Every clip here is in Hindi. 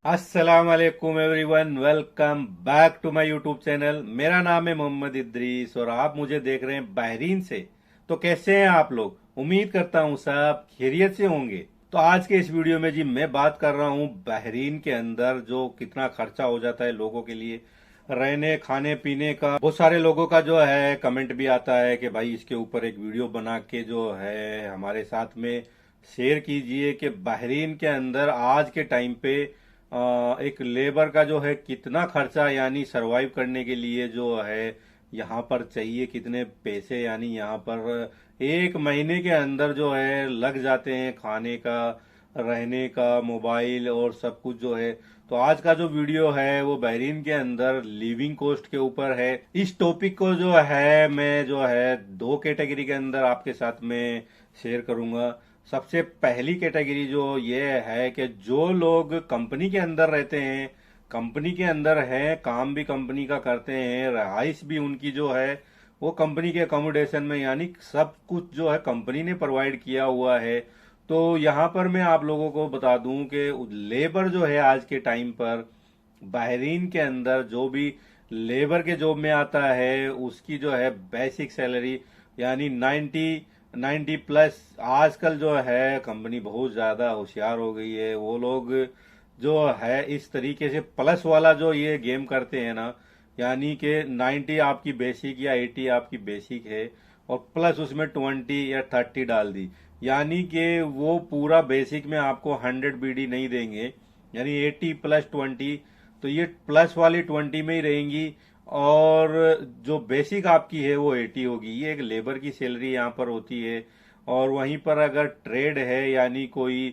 अस्सलाम वालेकुम everyone, welcome back to my YouTube channel. मेरा नाम है मोहम्मद इद्रीस और आप मुझे देख रहे हैं बहरीन से। तो कैसे हैं आप लोग? उम्मीद करता हूं सब खैरियत से होंगे। तो आज के इस वीडियो में जी मैं बात कर रहा हूं बहरीन के अंदर जो कितना खर्चा हो जाता है लोगों के लिए रहने खाने पीने का। बहुत सारे लोगों का जो है कमेंट भी आता है कि भाई इसके ऊपर एक वीडियो बना के जो है हमारे साथ में शेयर कीजिए कि बहरीन के अंदर आज के टाइम पे एक लेबर का जो है कितना खर्चा यानी सरवाइव करने के लिए जो है यहाँ पर चाहिए, कितने पैसे यानी यहाँ पर एक महीने के अंदर जो है लग जाते हैं खाने का, रहने का, मोबाइल और सब कुछ जो है। तो आज का जो वीडियो है वो बहरीन के अंदर लिविंग कॉस्ट के ऊपर है। इस टॉपिक को जो है मैं जो है दो कैटेगरी के अंदर आपके साथ में शेयर करूंगा। सबसे पहली कैटेगरी जो ये है कि जो लोग कंपनी के अंदर रहते हैं, कंपनी के अंदर हैं, काम भी कंपनी का करते हैं, रहाइश भी उनकी जो है वो कंपनी के अकोमोडेशन में, यानी सब कुछ जो है कंपनी ने प्रोवाइड किया हुआ है। तो यहाँ पर मैं आप लोगों को बता दूं कि लेबर जो है आज के टाइम पर बहरीन के अंदर जो भी लेबर के जॉब में आता है उसकी जो है बेसिक सैलरी यानी 90 प्लस। आजकल जो है कंपनी बहुत ज्यादा होशियार हो गई है। वो लोग जो है इस तरीके से प्लस वाला जो ये गेम करते हैं ना, यानी कि 90 आपकी बेसिक या 80 आपकी बेसिक है और प्लस उसमें 20 या 30 डाल दी, यानी कि वो पूरा बेसिक में आपको 100 बीडी नहीं देंगे, यानी 80 प्लस 20। तो ये प्लस वाली 20 में ही रहेंगी और जो बेसिक आपकी है वो 80 होगी। ये एक लेबर की सैलरी यहाँ पर होती है। और वहीं पर अगर ट्रेड है यानी कोई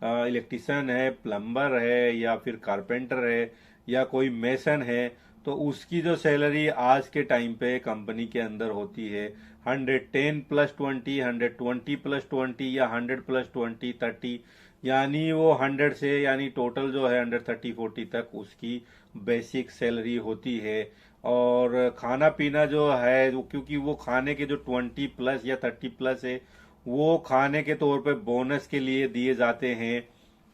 इलेक्ट्रिशियन है, प्लम्बर है या फिर कारपेंटर है या कोई मेसन है, तो उसकी जो सैलरी आज के टाइम पे कंपनी के अंदर होती है 110 प्लस 20, 120 प्लस 20 या 100 प्लस 20 30, यानी वो 100 से यानी टोटल जो है 130 40 तक उसकी बेसिक सैलरी होती है। और खाना पीना जो है क्योंकि वो खाने के जो 20 प्लस या 30 प्लस है वो खाने के तौर पे बोनस के लिए दिए जाते हैं।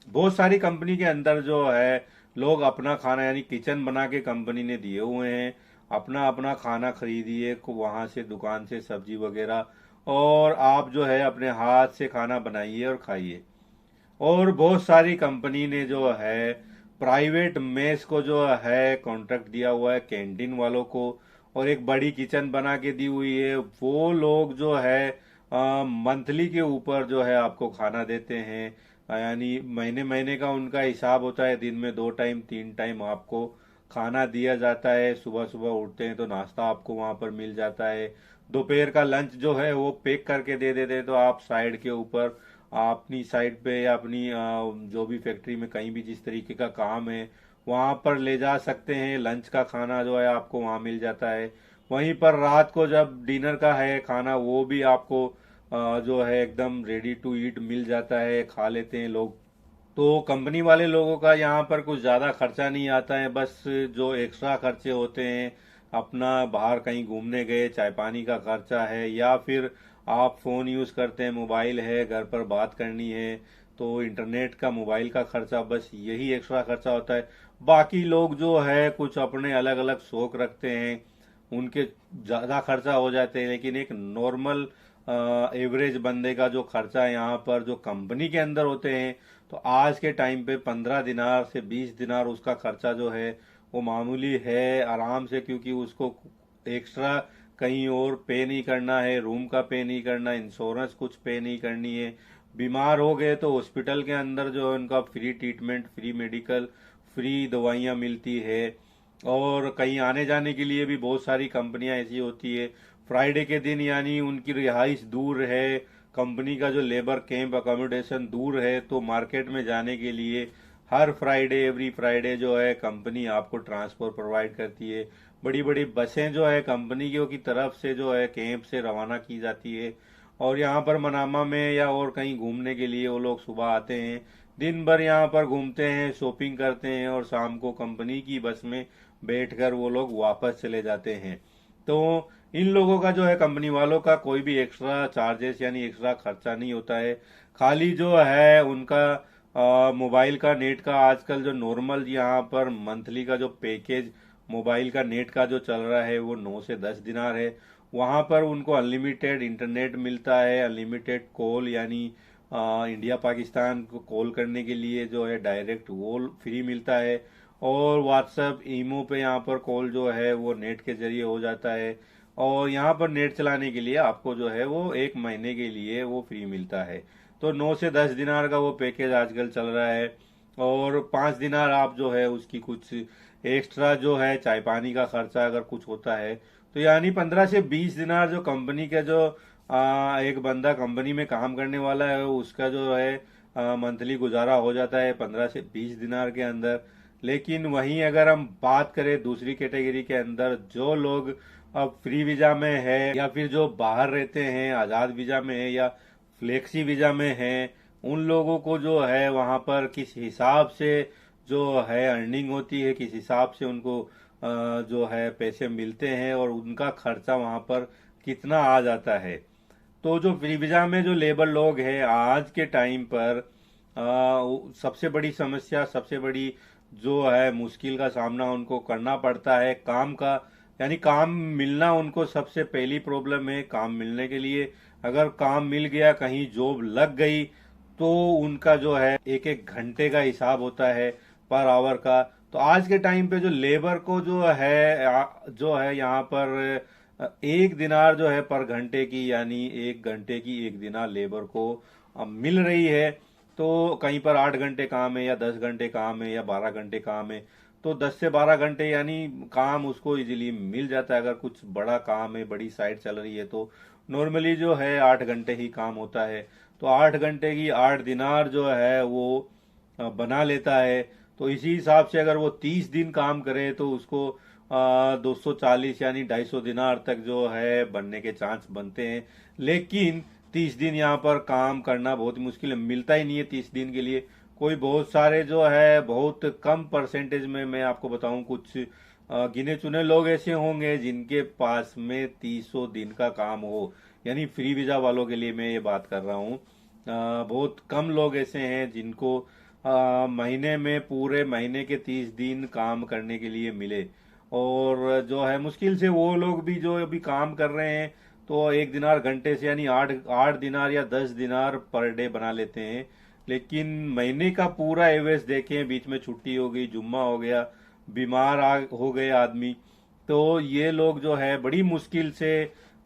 बहुत सारी कंपनी के अंदर जो है लोग अपना खाना यानी किचन बना के कंपनी ने दिए हुए हैं, अपना अपना खाना खरीदिए वहां से दुकान से सब्जी वगैरह, और आप जो है अपने हाथ से खाना बनाइए और खाइए। और बहुत सारी कंपनी ने जो है प्राइवेट मेस को जो है कॉन्ट्रैक्ट दिया हुआ है कैंटीन वालों को, और एक बड़ी किचन बना के दी हुई है। वो लोग जो है मंथली के ऊपर जो है आपको खाना देते हैं, यानी महीने महीने का उनका हिसाब होता है। दिन में 2 टाइम 3 टाइम आपको खाना दिया जाता है। सुबह सुबह उठते हैं तो नाश्ता आपको वहां पर मिल जाता है। दोपहर का लंच जो है वो पैक करके दे देते हैं, तो आप साइड के ऊपर अपनी साइड पे या अपनी जो भी फैक्ट्री में कहीं भी जिस तरीके का काम है वहां पर ले जा सकते हैं। लंच का खाना जो है आपको वहां मिल जाता है। वहीं पर रात को जब डिनर का है खाना वो भी आपको जो है एकदम रेडी टू ईट मिल जाता है, खा लेते हैं लोग। तो कंपनी वाले लोगों का यहाँ पर कुछ ज्यादा खर्चा नहीं आता है। बस जो एक्स्ट्रा खर्चे होते हैं, अपना बाहर कहीं घूमने गए, चाय पानी का खर्चा है, या फिर आप फोन यूज करते हैं, मोबाइल है, घर पर बात करनी है तो इंटरनेट का, मोबाइल का खर्चा, बस यही एक्स्ट्रा खर्चा होता है। बाकी लोग जो है कुछ अपने अलग अलग शौक रखते हैं, उनके ज्यादा खर्चा हो जाते हैं। लेकिन एक नॉर्मल एवरेज बंदे का जो खर्चा है यहाँ पर जो कंपनी के अंदर होते हैं, तो आज के टाइम पे 15 दिनार से 20 दिनार उसका खर्चा जो है वो मामूली है आराम से, क्योंकि उसको एक्स्ट्रा कहीं और पे नहीं करना है, रूम का पे नहीं करना, इंश्योरेंस कुछ पे नहीं करनी है। बीमार हो गए तो हॉस्पिटल के अंदर जो है उनका free treatment, free medical, free दवाइयाँ मिलती है। और कहीं आने जाने के लिए भी बहुत सारी कंपनियां ऐसी होती है फ्राइडे के दिन, यानी उनकी रिहाइश दूर है, कंपनी का जो लेबर कैंप अकोमोडेशन दूर है, तो मार्केट में जाने के लिए हर फ्राइडे, एवरी फ्राइडे जो है कंपनी आपको ट्रांसपोर्ट प्रोवाइड करती है। बड़ी बड़ी बसें जो है कंपनी की तरफ से जो है कैंप से रवाना की जाती है। और यहाँ पर मनामा में या और कहीं घूमने के लिए वो लोग सुबह आते हैं, दिन भर यहाँ पर घूमते हैं, शॉपिंग करते हैं और शाम को कंपनी की बस में बैठकर वो लोग वापस चले जाते हैं। तो इन लोगों का जो है कंपनी वालों का कोई भी एक्स्ट्रा चार्जेस यानी एक्स्ट्रा खर्चा नहीं होता है। खाली जो है उनका मोबाइल का नेट का आजकल जो नॉर्मल यहाँ पर मंथली का जो पैकेज मोबाइल का नेट का जो चल रहा है वो 9 से 10 दिनार है। वहाँ पर उनको अनलिमिटेड इंटरनेट मिलता है, अनलिमिटेड कॉल यानी इंडिया पाकिस्तान को कॉल करने के लिए जो है डायरेक्ट वो फ्री मिलता है। और व्हाट्सएप ईमो पे यहाँ पर कॉल जो है वो नेट के जरिए हो जाता है। और यहाँ पर नेट चलाने के लिए आपको जो है वो 1 महीने के लिए वो फ्री मिलता है। तो 9 से 10 दिनार का वो पैकेज आजकल चल रहा है। और 5 दिनार आप जो है उसकी कुछ एक्स्ट्रा जो है चाय पानी का खर्चा अगर कुछ होता है तो यानी 15 से 20 दिनार जो कंपनी का जो एक बंदा कंपनी में काम करने वाला है उसका जो है मंथली गुजारा हो जाता है 15 से 20 दिनार के अंदर। लेकिन वहीं अगर हम बात करें दूसरी कैटेगरी के अंदर जो लोग अब फ्री वीजा में है या फिर जो बाहर रहते हैं आजाद वीजा में है या फ्लेक्सी वीजा में है, उन लोगों को जो है वहां पर किस हिसाब से जो है अर्निंग होती है, किस हिसाब से उनको जो है पैसे मिलते हैं और उनका खर्चा वहां पर कितना आ जाता है। तो जो फ्री वीजा में जो लेबर लोग हैं आज के टाइम पर सबसे बड़ी समस्या, सबसे बड़ी जो है मुश्किल का सामना उनको करना पड़ता है काम का, यानी काम मिलना उनको सबसे पहली प्रॉब्लम है। काम मिलने के लिए अगर काम मिल गया, कहीं जॉब लग गई तो उनका जो है एक एक घंटे का हिसाब होता है पर आवर का। तो आज के टाइम पे जो लेबर को जो है यहाँ पर 1 दिनार जो है पर घंटे की, यानी 1 घंटे की 1 दिनार लेबर को मिल रही है। तो कहीं पर 8 घंटे काम है या 10 घंटे काम है या 12 घंटे काम है, तो 10 से 12 घंटे यानी काम उसको इजीली मिल जाता है। अगर कुछ बड़ा काम है, बड़ी साइट चल रही है तो नॉर्मली जो है 8 घंटे ही काम होता है। तो 8 घंटे की 8 दिनार जो है वो बना लेता है। तो इसी हिसाब से अगर वो 30 दिन काम करे तो उसको 240 यानी 250 दिनार तक जो है बनने के चांस बनते हैं। लेकिन 30 दिन यहाँ पर काम करना बहुत मुश्किल है, मिलता ही नहीं है 30 दिन के लिए। कोई बहुत सारे जो है बहुत कम परसेंटेज में मैं आपको बताऊं, कुछ गिने चुने लोग ऐसे होंगे जिनके पास में 300 दिन का काम हो, यानी फ्री वीजा वालों के लिए मैं ये बात कर रहा हूँ। बहुत कम लोग ऐसे हैं जिनको महीने में पूरे महीने के 30 दिन काम करने के लिए मिले। और जो है मुश्किल से वो लोग भी जो अभी काम कर रहे हैं तो 1 दिनार घंटे से यानी 8 8 दिनार या 10 दिनार पर डे बना लेते हैं। लेकिन महीने का पूरा एवरेज देखें, बीच में छुट्टी हो गई, जुम्मा हो गया, बीमार हो गए आदमी, तो ये लोग जो है बड़ी मुश्किल से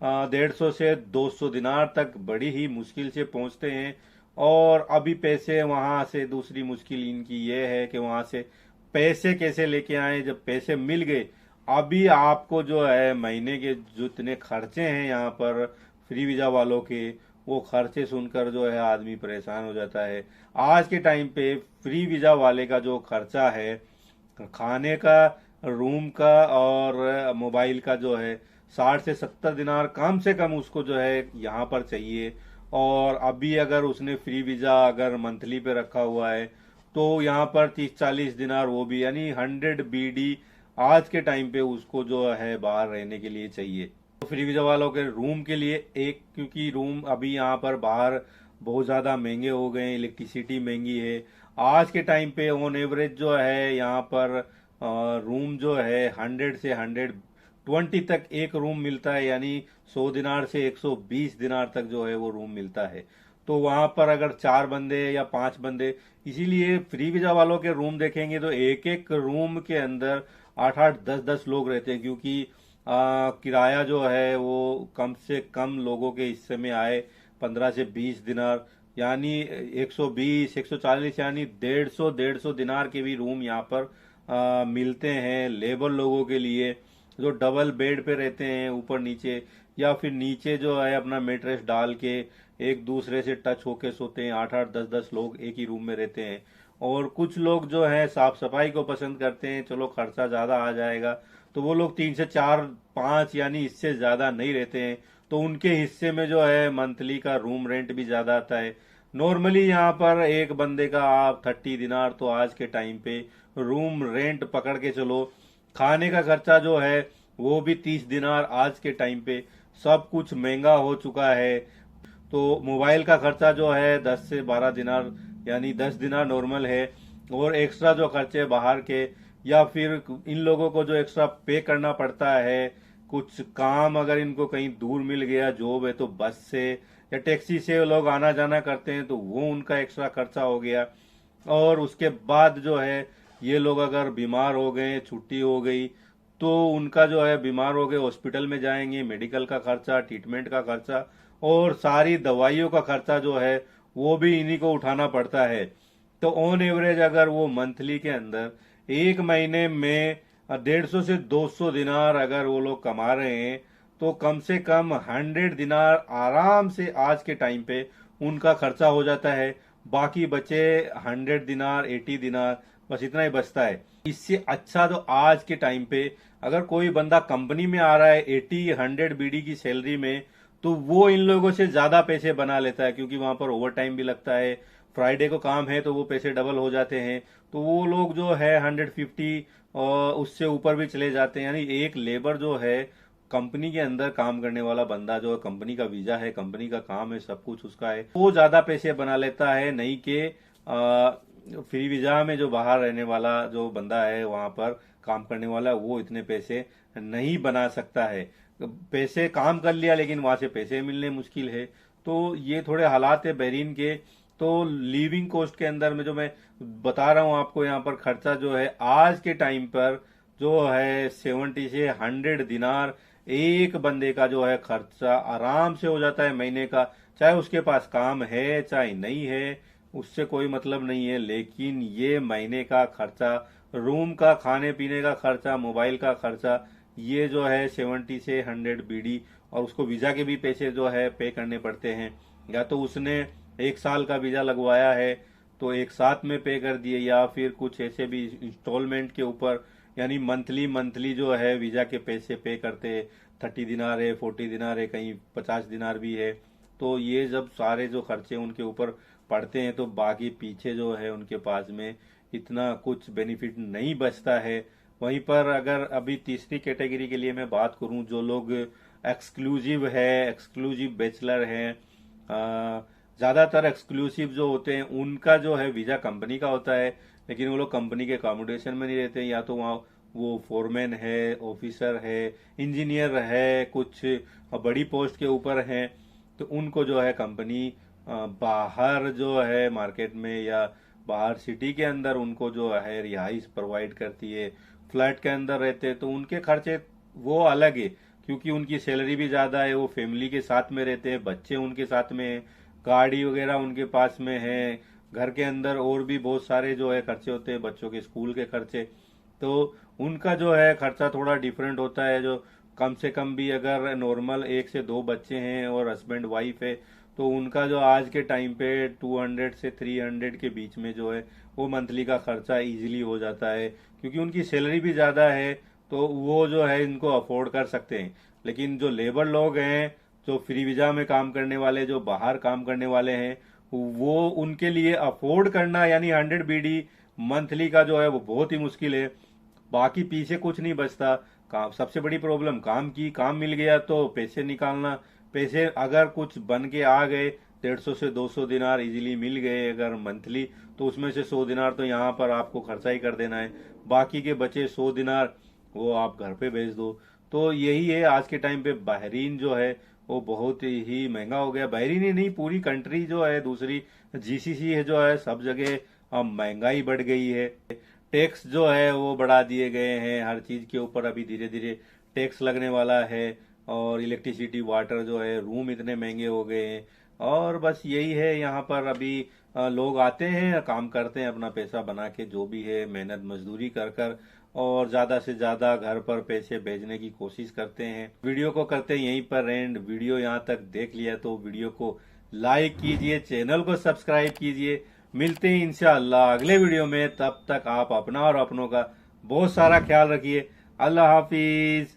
150 से 200 दिनार तक बड़ी ही मुश्किल से पहुंचते हैं। और अभी पैसे वहां से, दूसरी मुश्किल इनकी ये है कि वहां से पैसे कैसे लेके आए। जब पैसे मिल गए, अभी आपको जो है महीने के जितने खर्चे हैं यहाँ पर फ्री वीजा वालों के, वो खर्चे सुनकर जो है आदमी परेशान हो जाता है। आज के टाइम पे फ्री वीजा वाले का जो खर्चा है खाने का, रूम का और मोबाइल का जो है 60 से 70 दिनार कम से कम उसको जो है यहाँ पर चाहिए। और अभी अगर उसने फ्री वीजा अगर मंथली पे रखा हुआ है तो यहाँ पर 30 40 दिनार वो भी यानी 100 BD आज के टाइम पे उसको जो है बाहर रहने के लिए चाहिए। तो फ्री वीजा वालों के रूम के लिए एक, क्योंकि रूम अभी यहाँ पर बाहर बहुत ज्यादा महंगे हो गए हैं, इलेक्ट्रिसिटी महंगी है। आज के टाइम पे ऑन एवरेज जो है यहाँ पर रूम जो है 100 से 120 तक एक रूम मिलता है, यानी 100 दिनार से 120 दिनार तक जो है वो रूम मिलता है। तो वहां पर अगर 4 बंदे या 5 बंदे, इसीलिए फ्री वीजा वालों के रूम देखेंगे तो एक एक रूम के अंदर 8 8 10 10 लोग रहते हैं, क्योंकि किराया जो है वो कम से कम लोगों के हिस्से में आए 15 से 20 दिनार, यानी 120 140 यानी 150 के भी रूम यहाँ पर मिलते हैं लेबर लोगों के लिए, जो डबल बेड पे रहते हैं ऊपर नीचे, या फिर नीचे जो है अपना मेट्रेस डाल के एक दूसरे से टच होके सोते हैं। 8 8 10 10 लोग एक ही रूम में रहते हैं। और कुछ लोग जो है साफ सफाई को पसंद करते हैं, चलो खर्चा ज्यादा आ जाएगा, तो वो लोग 3 से 4 5 यानी इससे ज्यादा नहीं रहते हैं, तो उनके हिस्से में जो है मंथली का रूम रेंट भी ज्यादा आता है। नॉर्मली यहाँ पर एक बंदे का आप 30 दिनार तो आज के टाइम पे रूम रेंट पकड़ के चलो, खाने का खर्चा जो है वो भी 30 दिनार आज के टाइम पे, सब कुछ महंगा हो चुका है। तो मोबाइल का खर्चा जो है 10 से 12 दिनार यानी 10 दिनार नॉर्मल है, और एक्स्ट्रा जो खर्चे बाहर के, या फिर इन लोगों को जो एक्स्ट्रा पे करना पड़ता है, कुछ काम अगर इनको कहीं दूर मिल गया जॉब है तो बस से या टैक्सी से लोग आना जाना करते हैं तो वो उनका एक्स्ट्रा खर्चा हो गया। और उसके बाद जो है ये लोग अगर बीमार हो गए, छुट्टी हो गई, तो उनका जो है बीमार हो गए हॉस्पिटल में जाएंगे, मेडिकल का खर्चा, ट्रीटमेंट का खर्चा और सारी दवाइयों का खर्चा जो है वो भी इन्हीं को उठाना पड़ता है। तो ऑन एवरेज अगर वो मंथली के अंदर एक महीने में 150 से 200 दिनार अगर वो लोग कमा रहे हैं, तो कम से कम 100 दिनार आराम से आज के टाइम पे उनका खर्चा हो जाता है। बाकी बचे 100 दिनार, 80 दिनार, बस इतना ही बचता है। इससे अच्छा तो आज के टाइम पे अगर कोई बंदा कंपनी में आ रहा है 80-100 बीडी की सैलरी में, तो वो इन लोगों से ज्यादा पैसे बना लेता है, क्योंकि वहां पर ओवर टाइम भी लगता है, फ्राइडे को काम है तो वो पैसे डबल हो जाते हैं। तो वो लोग जो है 150 और उससे ऊपर भी चले जाते हैं। यानी एक लेबर जो है, कंपनी के अंदर काम करने वाला बंदा जो है, कंपनी का वीजा है, कंपनी का काम है, सब कुछ उसका है, वो ज्यादा पैसे बना लेता है, नहीं कि फ्री वीजा में जो बाहर रहने वाला जो बंदा है, वहां पर काम करने वाला, वो इतने पैसे नहीं बना सकता है। पैसे काम कर लिया लेकिन वहां से पैसे मिलने मुश्किल है। तो ये थोड़े हालात है बहरीन के। तो लिविंग कॉस्ट के अंदर में जो मैं बता रहा हूँ आपको, यहाँ पर खर्चा जो है आज के टाइम पर जो है 70 से 100 दिनार एक बंदे का जो है खर्चा आराम से हो जाता है महीने का। चाहे उसके पास काम है चाहे नहीं है, उससे कोई मतलब नहीं है, लेकिन ये महीने का खर्चा, रूम का, खाने पीने का खर्चा, मोबाइल का खर्चा, ये जो है 70 से 100 बीडी, और उसको वीजा के भी पैसे जो है पे करने पड़ते हैं। या तो उसने 1 साल का वीजा लगवाया है तो एक साथ में पे कर दिए, या फिर कुछ ऐसे भी इंस्टॉलमेंट के ऊपर, यानी मंथली मंथली जो है वीजा के पैसे पे करते। 30 दिनार है, 40 दिनार है, कहीं 50 दिनार भी है। तो ये जब सारे जो खर्चे उनके ऊपर पड़ते हैं, तो बाकी पीछे जो है उनके पास में इतना कुछ बेनिफिट नहीं बचता है। वहीं पर अगर अभी तीसरी कैटेगरी के लिए मैं बात करूं, जो लोग एक्सक्लूसिव है, एक्सक्लूसिव बैचलर हैं, ज्यादातर एक्सक्लूसिव जो होते हैं उनका जो है वीजा कंपनी का होता है, लेकिन वो लोग कंपनी के अकोमोडेशन में नहीं रहते। या तो वहाँ वो फोरमैन है, ऑफिसर है, इंजीनियर है, कुछ बड़ी पोस्ट के ऊपर हैं, तो उनको जो है कंपनी बाहर जो है मार्केट में या बाहर सिटी के अंदर उनको जो है रिहाइश प्रोवाइड करती है। फ्लैट के अंदर रहते हैं तो उनके खर्चे वो अलग है, क्योंकि उनकी सैलरी भी ज्यादा है, वो फैमिली के साथ में रहते हैं, बच्चे उनके साथ में हैं, गाड़ी वगैरह उनके पास में है, घर के अंदर और भी बहुत सारे जो है खर्चे होते हैं, बच्चों के स्कूल के खर्चे। तो उनका जो है खर्चा थोड़ा डिफरेंट होता है। जो कम से कम भी अगर नॉर्मल 1 से 2 बच्चे हैं और हस्बैंड वाइफ है, तो उनका जो आज के टाइम पे 200 से 300 के बीच में जो है वो मंथली का खर्चा इजीली हो जाता है, क्योंकि उनकी सैलरी भी ज्यादा है, तो वो जो है इनको अफोर्ड कर सकते हैं। लेकिन जो लेबर लोग हैं, जो फ्री वीजा में काम करने वाले, जो बाहर काम करने वाले हैं, वो उनके लिए अफोर्ड करना यानी 100 बीडी मंथली का जो है वो बहुत ही मुश्किल है। बाकी पीछे कुछ नहीं बचता। काम सबसे बड़ी प्रॉब्लम काम की, काम मिल गया तो पैसे निकालना। पैसे अगर कुछ बन के आ गए, 150 से 200 दिनार इजीली मिल गए अगर मंथली, तो उसमें से 100 दिनार तो यहाँ पर आपको खर्चा ही कर देना है। बाकी के बचे 100 दिनार वो आप घर पे भेज दो। तो यही है आज के टाइम पे बहरीन जो है वो बहुत ही महंगा हो गया। बहरीन ही नहीं, पूरी कंट्री जो है, दूसरी जीसीसी है जो है, सब जगह अब महंगाई बढ़ गई है। टैक्स जो है वो बढ़ा दिए गए हैं, हर चीज के ऊपर अभी धीरे धीरे टैक्स लगने वाला है। और इलेक्ट्रिसिटी, वाटर जो है, रूम इतने महंगे हो गए हैं। और बस यही है, यहाँ पर अभी लोग आते हैं, काम करते हैं, अपना पैसा बना के, जो भी है मेहनत मजदूरी कर कर, और ज्यादा से ज्यादा घर पर पैसे भेजने की कोशिश करते हैं। वीडियो को करते हैं यहीं पर एंड। वीडियो यहाँ तक देख लिया तो वीडियो को लाइक कीजिए, चैनल को सब्सक्राइब कीजिए। मिलते हैं इंशाअल्लाह अगले वीडियो में। तब तक आप अपना और अपनों का बहुत सारा ख्याल रखिए। अल्लाह हाफिज।